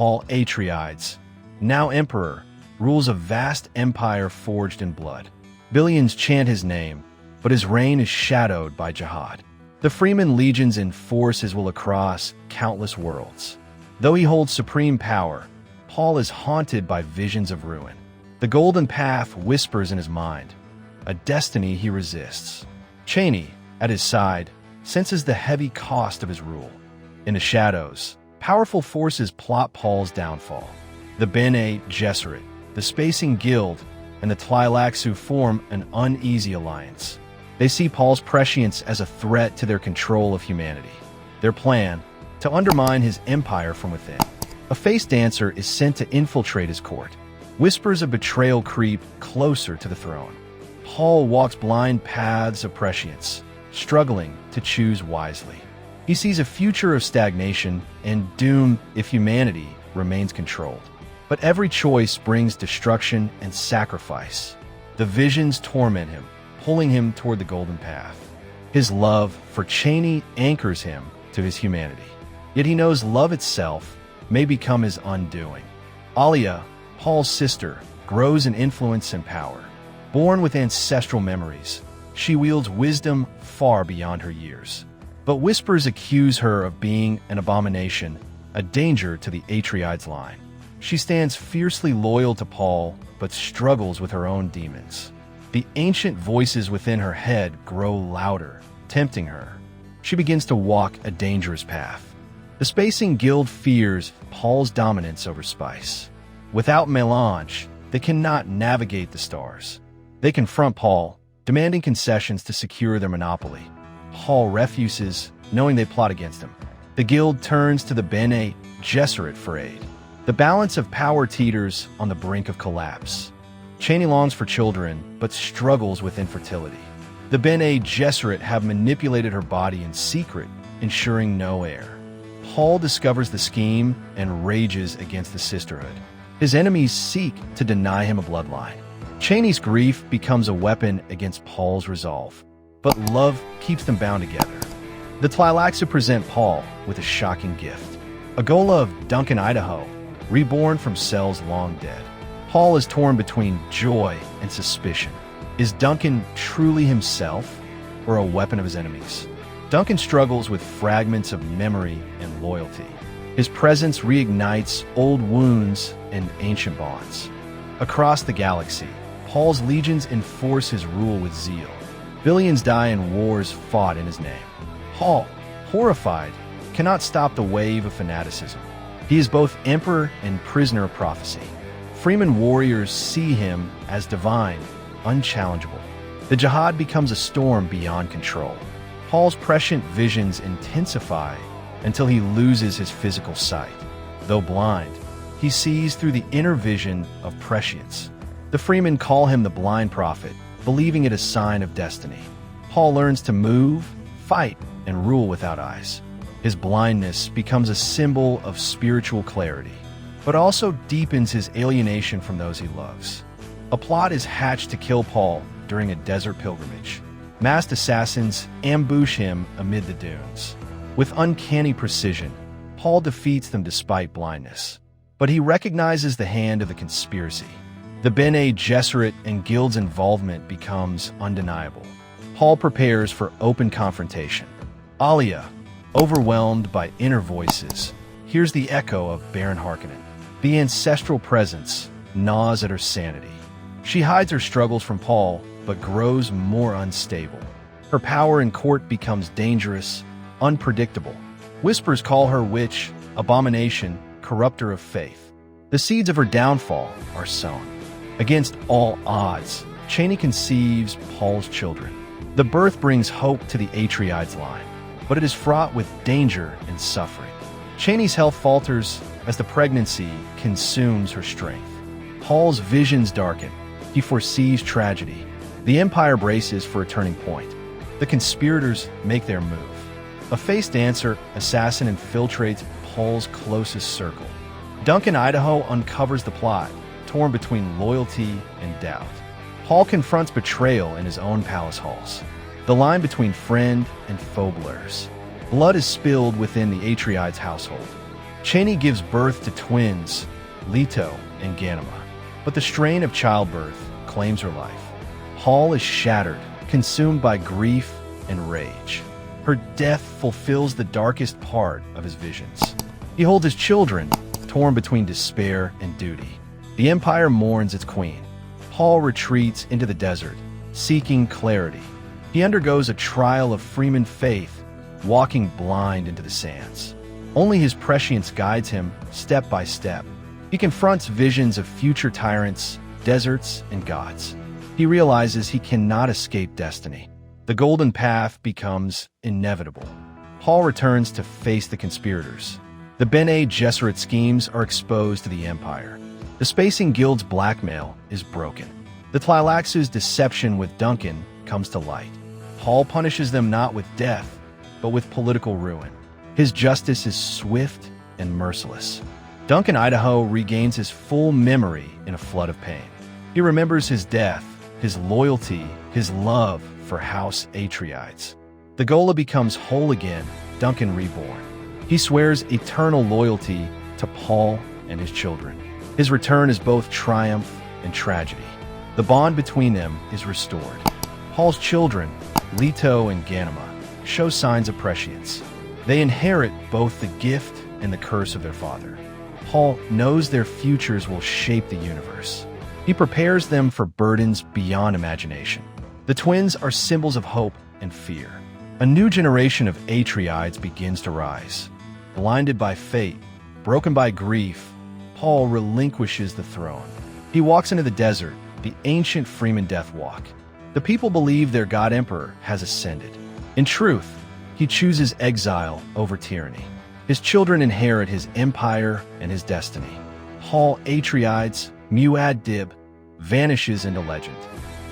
Paul Atreides, now emperor, rules a vast empire forged in blood. Billions chant his name, but his reign is shadowed by jihad. The Fremen legions enforce his will across countless worlds. Though he holds supreme power, Paul is haunted by visions of ruin. The golden path whispers in his mind, a destiny he resists. Chani, at his side, senses the heavy cost of his rule. In the shadows, powerful forces plot Paul's downfall. The Bene Gesserit, the Spacing Guild, and the Tleilaxu form an uneasy alliance. They see Paul's prescience as a threat to their control of humanity. Their plan, to undermine his empire from within. A face dancer is sent to infiltrate his court. Whispers of betrayal creep closer to the throne. Paul walks blind paths of prescience, struggling to choose wisely. He sees a future of stagnation and doom if humanity remains controlled. But every choice brings destruction and sacrifice. The visions torment him, pulling him toward the golden path. His love for Chani anchors him to his humanity. Yet he knows love itself may become his undoing. Alia, Paul's sister, grows in influence and power. Born with ancestral memories, she wields wisdom far beyond her years. But whispers accuse her of being an abomination, a danger to the Atreides line. She stands fiercely loyal to Paul, but struggles with her own demons. The ancient voices within her head grow louder, tempting her. She begins to walk a dangerous path. The Spacing Guild fears Paul's dominance over spice. Without melange, they cannot navigate the stars. They confront Paul, demanding concessions to secure their monopoly. Paul refuses, knowing they plot against him. The guild turns to the Bene Gesserit for aid. The balance of power teeters on the brink of collapse. Chani longs for children, but struggles with infertility. The Bene Gesserit have manipulated her body in secret, ensuring no heir. Paul discovers the scheme and rages against the sisterhood. His enemies seek to deny him a bloodline. Chani's grief becomes a weapon against Paul's resolve, but love keeps them bound together. The Tleilaxu present Paul with a shocking gift. A Gola of Duncan, Idaho, reborn from cells long dead. Paul is torn between joy and suspicion. Is Duncan truly himself, or a weapon of his enemies? Duncan struggles with fragments of memory and loyalty. His presence reignites old wounds and ancient bonds. Across the galaxy, Paul's legions enforce his rule with zeal. Billions die in wars fought in his name. Paul, horrified, cannot stop the wave of fanaticism. He is both emperor and prisoner of prophecy. Fremen warriors see him as divine, unchallengeable. The jihad becomes a storm beyond control. Paul's prescient visions intensify until he loses his physical sight. Though blind, he sees through the inner vision of prescience. The Fremen call him the blind prophet, believing it a sign of destiny. Paul learns to move, fight, and rule without eyes. His blindness becomes a symbol of spiritual clarity, but also deepens his alienation from those he loves. A plot is hatched to kill Paul during a desert pilgrimage. Masked assassins ambush him amid the dunes. With uncanny precision, Paul defeats them despite blindness. But he recognizes the hand of the conspiracy. The Bene Gesserit and Guild's involvement becomes undeniable. Paul prepares for open confrontation. Alia, overwhelmed by inner voices, hears the echo of Baron Harkonnen. The ancestral presence gnaws at her sanity. She hides her struggles from Paul, but grows more unstable. Her power in court becomes dangerous, unpredictable. Whispers call her witch, abomination, corrupter of faith. The seeds of her downfall are sown. Against all odds, Chani conceives Paul's children. The birth brings hope to the Atreides line, but it is fraught with danger and suffering. Chani's health falters as the pregnancy consumes her strength. Paul's visions darken. He foresees tragedy. The Empire braces for a turning point. The conspirators make their move. A face dancer assassin infiltrates Paul's closest circle. Duncan, Idaho uncovers the plot, torn between loyalty and doubt. Paul confronts betrayal in his own palace halls. The line between friend and foe blurs. Blood is spilled within the Atreides household. Chani gives birth to twins, Leto and Ganima, but the strain of childbirth claims her life. Paul is shattered, consumed by grief and rage. Her death fulfills the darkest part of his visions. He holds his children, torn between despair and duty. The Empire mourns its queen. Paul retreats into the desert, seeking clarity. He undergoes a trial of Fremen faith, walking blind into the sands. Only his prescience guides him step by step. He confronts visions of future tyrants, deserts, and gods. He realizes he cannot escape destiny. The golden path becomes inevitable. Paul returns to face the conspirators. The Bene Gesserit schemes are exposed to the Empire. The Spacing Guild's blackmail is broken. The Tleilaxu's deception with Duncan comes to light. Paul punishes them not with death, but with political ruin. His justice is swift and merciless. Duncan Idaho regains his full memory in a flood of pain. He remembers his death, his loyalty, his love for House Atreides. The Gola becomes whole again, Duncan reborn. He swears eternal loyalty to Paul and his children. His return is both triumph and tragedy. The bond between them is restored. Paul's children, Leto and Ganima, show signs of prescience. They inherit both the gift and the curse of their father. Paul knows their futures will shape the universe. He prepares them for burdens beyond imagination. The twins are symbols of hope and fear. A new generation of Atreides begins to rise. Blinded by fate, broken by grief, Paul relinquishes the throne. He walks into the desert, the ancient Fremen death walk. The people believe their god emperor has ascended. In truth, he chooses exile over tyranny. His children inherit his empire and his destiny. Paul Atreides, Muad'Dib, vanishes into legend.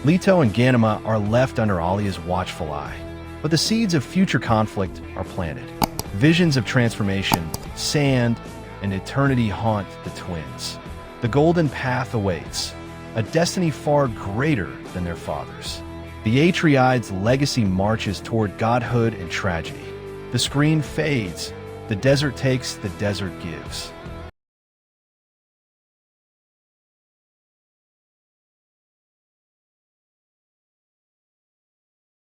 Leto and Ganima are left under Alia's watchful eye. But the seeds of future conflict are planted. Visions of transformation, sand, and eternity haunt the twins. The golden path awaits, a destiny far greater than their father's. The Atreides' legacy marches toward godhood and tragedy. The screen fades, the desert takes, the desert gives.